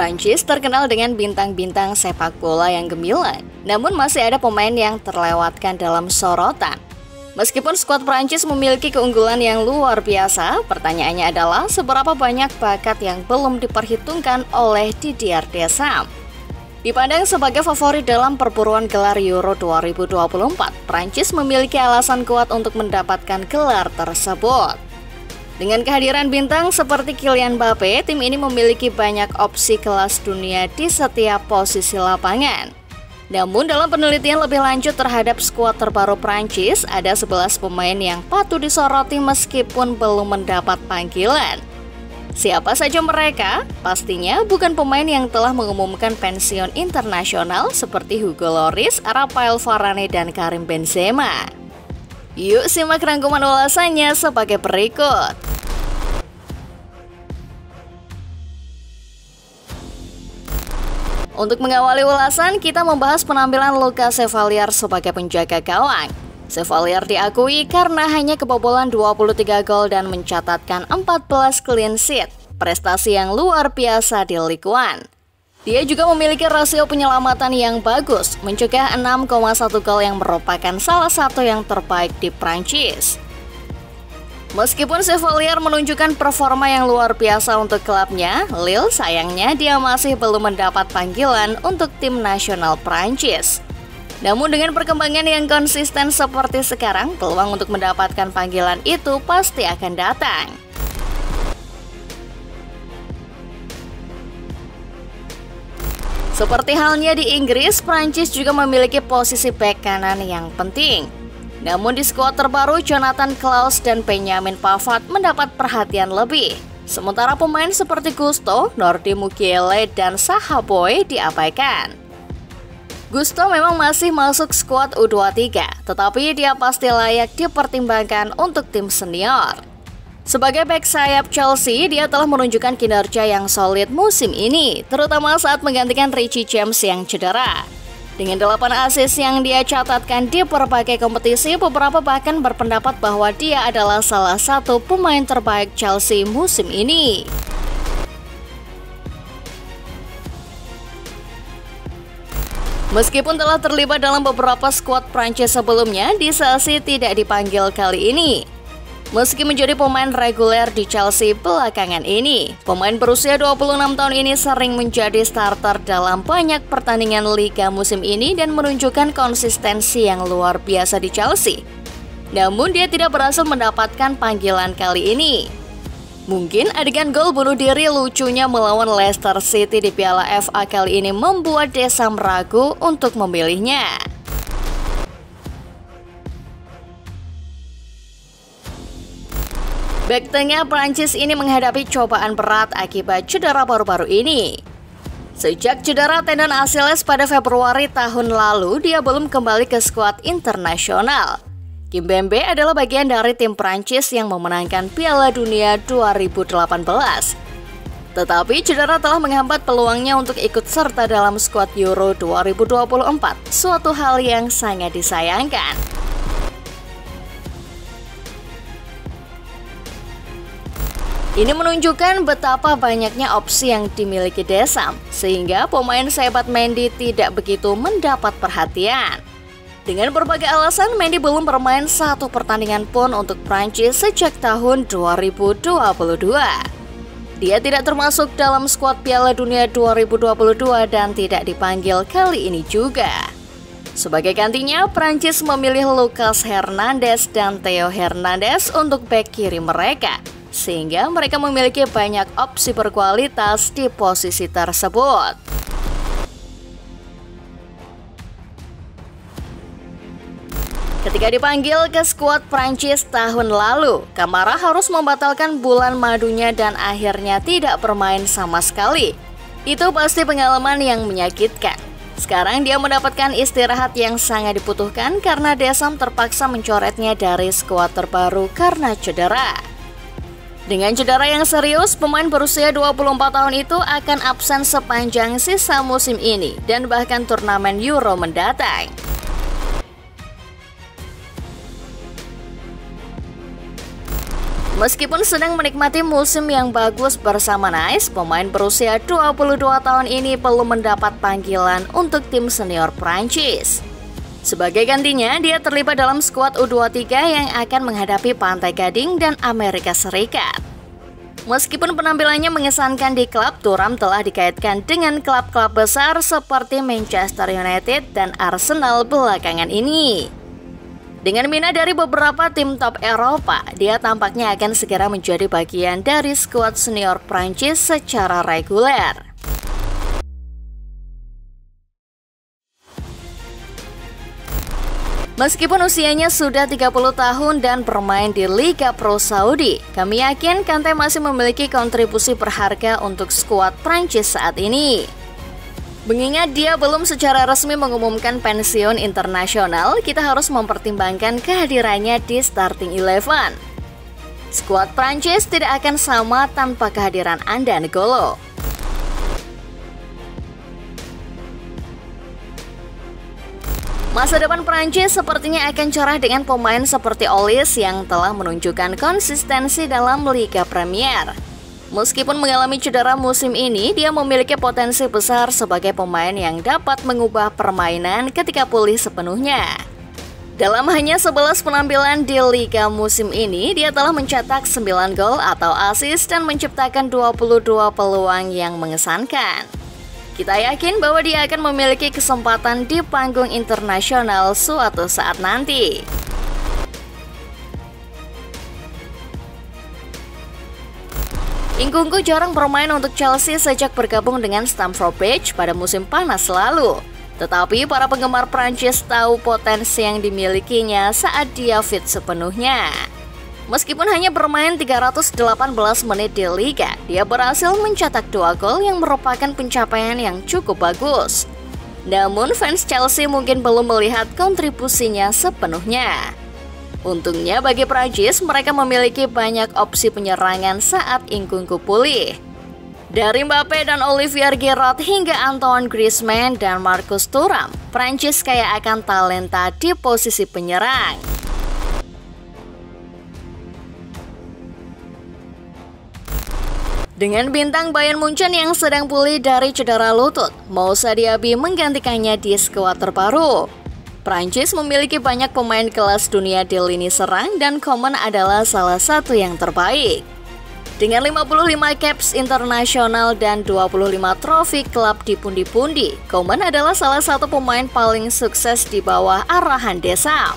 Prancis terkenal dengan bintang-bintang sepak bola yang gemilang, namun masih ada pemain yang terlewatkan dalam sorotan. Meskipun skuad Prancis memiliki keunggulan yang luar biasa, pertanyaannya adalah seberapa banyak bakat yang belum diperhitungkan oleh Didier Deschamps. Dipandang sebagai favorit dalam perburuan gelar Euro 2024, Prancis memiliki alasan kuat untuk mendapatkan gelar tersebut. Dengan kehadiran bintang seperti Kylian Mbappe, tim ini memiliki banyak opsi kelas dunia di setiap posisi lapangan. Namun dalam penelitian lebih lanjut terhadap skuad terbaru Prancis, ada 11 pemain yang patut disoroti meskipun belum mendapat panggilan. Siapa saja mereka? Pastinya bukan pemain yang telah mengumumkan pensiun internasional seperti Hugo Lloris, Raphael Varane, dan Karim Benzema. Yuk simak rangkuman ulasannya sebagai berikut. Untuk mengawali ulasan, kita membahas penampilan Lucas Chevalier sebagai penjaga gawang. Chevalier diakui karena hanya kebobolan 23 gol dan mencatatkan 14 clean sheet, prestasi yang luar biasa di Ligue 1. Dia juga memiliki rasio penyelamatan yang bagus, mencegah 6,1 gol yang merupakan salah satu yang terbaik di Prancis. Meskipun Chevalier menunjukkan performa yang luar biasa untuk klubnya, Lille sayangnya dia masih belum mendapat panggilan untuk tim nasional Prancis. Namun dengan perkembangan yang konsisten seperti sekarang, peluang untuk mendapatkan panggilan itu pasti akan datang. Seperti halnya di Inggris, Prancis juga memiliki posisi bek kanan yang penting. Namun di skuad terbaru, Jonathan Klaus dan Benjamin Pavard mendapat perhatian lebih. Sementara pemain seperti Gusto, Nordi Mukiele, dan Zaha Boy diabaikan. Gusto memang masih masuk skuad U23, tetapi dia pasti layak dipertimbangkan untuk tim senior. Sebagai bek sayap Chelsea, dia telah menunjukkan kinerja yang solid musim ini, terutama saat menggantikan Richie James yang cedera. Dengan 8 assist yang dia catatkan di berbagai kompetisi, beberapa bahkan berpendapat bahwa dia adalah salah satu pemain terbaik Chelsea musim ini. Meskipun telah terlibat dalam beberapa skuad Prancis sebelumnya, Disasi tidak dipanggil kali ini. Meski menjadi pemain reguler di Chelsea belakangan ini, pemain berusia 26 tahun ini sering menjadi starter dalam banyak pertandingan Liga musim ini dan menunjukkan konsistensi yang luar biasa di Chelsea. Namun dia tidak berhasil mendapatkan panggilan kali ini. Mungkin adegan gol bunuh diri lucunya melawan Leicester City di Piala FA kali ini membuat Deschamps ragu untuk memilihnya. Bek tengah Prancis ini menghadapi cobaan berat akibat cedera baru-baru ini. Sejak cedera tendon Achilles pada Februari tahun lalu, dia belum kembali ke skuad internasional. Kimpembe adalah bagian dari tim Prancis yang memenangkan Piala Dunia 2018. Tetapi cedera telah menghambat peluangnya untuk ikut serta dalam skuad Euro 2024, suatu hal yang sangat disayangkan. Ini menunjukkan betapa banyaknya opsi yang dimiliki Deschamps, sehingga pemain sehebat Mendy tidak begitu mendapat perhatian. Dengan berbagai alasan, Mendy belum bermain satu pertandingan pun untuk Prancis sejak tahun 2022. Dia tidak termasuk dalam skuad Piala Dunia 2022 dan tidak dipanggil kali ini juga. Sebagai gantinya, Prancis memilih Lucas Hernandez dan Theo Hernandez untuk bek kiri mereka, sehingga mereka memiliki banyak opsi berkualitas di posisi tersebut. Ketika dipanggil ke skuad Prancis tahun lalu, Kamara harus membatalkan bulan madunya dan akhirnya tidak bermain sama sekali. Itu pasti pengalaman yang menyakitkan. Sekarang dia mendapatkan istirahat yang sangat dibutuhkan karena Deschamps terpaksa mencoretnya dari skuad terbaru karena cedera. Dengan cedera yang serius, pemain berusia 24 tahun itu akan absen sepanjang sisa musim ini dan bahkan turnamen Euro mendatang. Meskipun sedang menikmati musim yang bagus bersama Nice, pemain berusia 22 tahun ini belum mendapat panggilan untuk tim senior Prancis. Sebagai gantinya, dia terlibat dalam skuad U23 yang akan menghadapi Pantai Gading dan Amerika Serikat. Meskipun penampilannya mengesankan di klub, Thuram telah dikaitkan dengan klub-klub besar seperti Manchester United dan Arsenal belakangan ini. Dengan minat dari beberapa tim top Eropa, dia tampaknya akan segera menjadi bagian dari skuad senior Prancis secara reguler. Meskipun usianya sudah 30 tahun dan bermain di Liga Pro Saudi, kami yakin Kante masih memiliki kontribusi berharga untuk skuad Prancis saat ini. Mengingat dia belum secara resmi mengumumkan pensiun internasional, kita harus mempertimbangkan kehadirannya di starting 11. Skuad Prancis tidak akan sama tanpa kehadiran Anda N'Golo. Masa depan Prancis sepertinya akan cerah dengan pemain seperti Olise yang telah menunjukkan konsistensi dalam Liga Premier. Meskipun mengalami cedera musim ini, dia memiliki potensi besar sebagai pemain yang dapat mengubah permainan ketika pulih sepenuhnya. Dalam hanya 11 penampilan di Liga musim ini, dia telah mencetak 9 gol atau assist dan menciptakan 22 peluang yang mengesankan. Kita yakin bahwa dia akan memiliki kesempatan di panggung internasional suatu saat nanti. Nkunku jarang bermain untuk Chelsea sejak bergabung dengan Stamford Bridge pada musim panas lalu. Tetapi para penggemar Prancis tahu potensi yang dimilikinya saat dia fit sepenuhnya. Meskipun hanya bermain 318 menit di Liga, dia berhasil mencetak 2 gol yang merupakan pencapaian yang cukup bagus. Namun fans Chelsea mungkin belum melihat kontribusinya sepenuhnya. Untungnya bagi Prancis, mereka memiliki banyak opsi penyerangan saat Nkunku pulih. Dari Mbappe dan Olivier Giroud hingga Antoine Griezmann dan Marcus Thuram, Prancis kaya akan talenta di posisi penyerang. Dengan bintang Bayern Munchen yang sedang pulih dari cedera lutut, Moussa Diaby menggantikannya di skuad terbaru. Prancis memiliki banyak pemain kelas dunia di lini serang dan Coman adalah salah satu yang terbaik. Dengan 55 caps internasional dan 25 trofi klub di pundi-pundi, Coman adalah salah satu pemain paling sukses di bawah arahan Deschamps.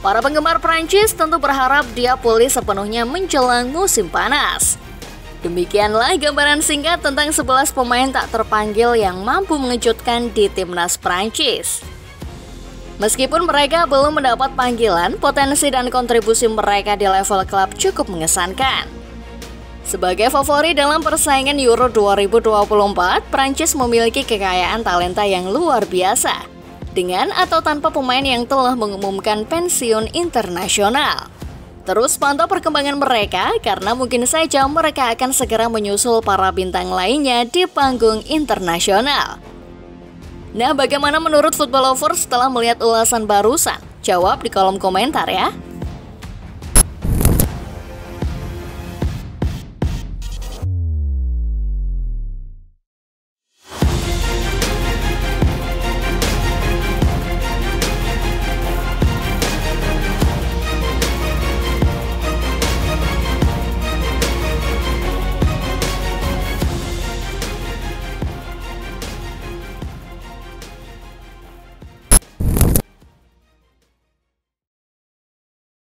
Para penggemar Prancis tentu berharap dia pulih sepenuhnya menjelang musim panas. Demikianlah gambaran singkat tentang 11 pemain tak terpanggil yang mampu mengejutkan di timnas Prancis. Meskipun mereka belum mendapat panggilan, potensi dan kontribusi mereka di level klub cukup mengesankan. Sebagai favorit dalam persaingan Euro 2024, Prancis memiliki kekayaan talenta yang luar biasa, dengan atau tanpa pemain yang telah mengumumkan pensiun internasional. Terus pantau perkembangan mereka, karena mungkin saja mereka akan segera menyusul para bintang lainnya di panggung internasional. Nah, bagaimana menurut Football Lovers setelah melihat ulasan barusan? Jawab di kolom komentar ya.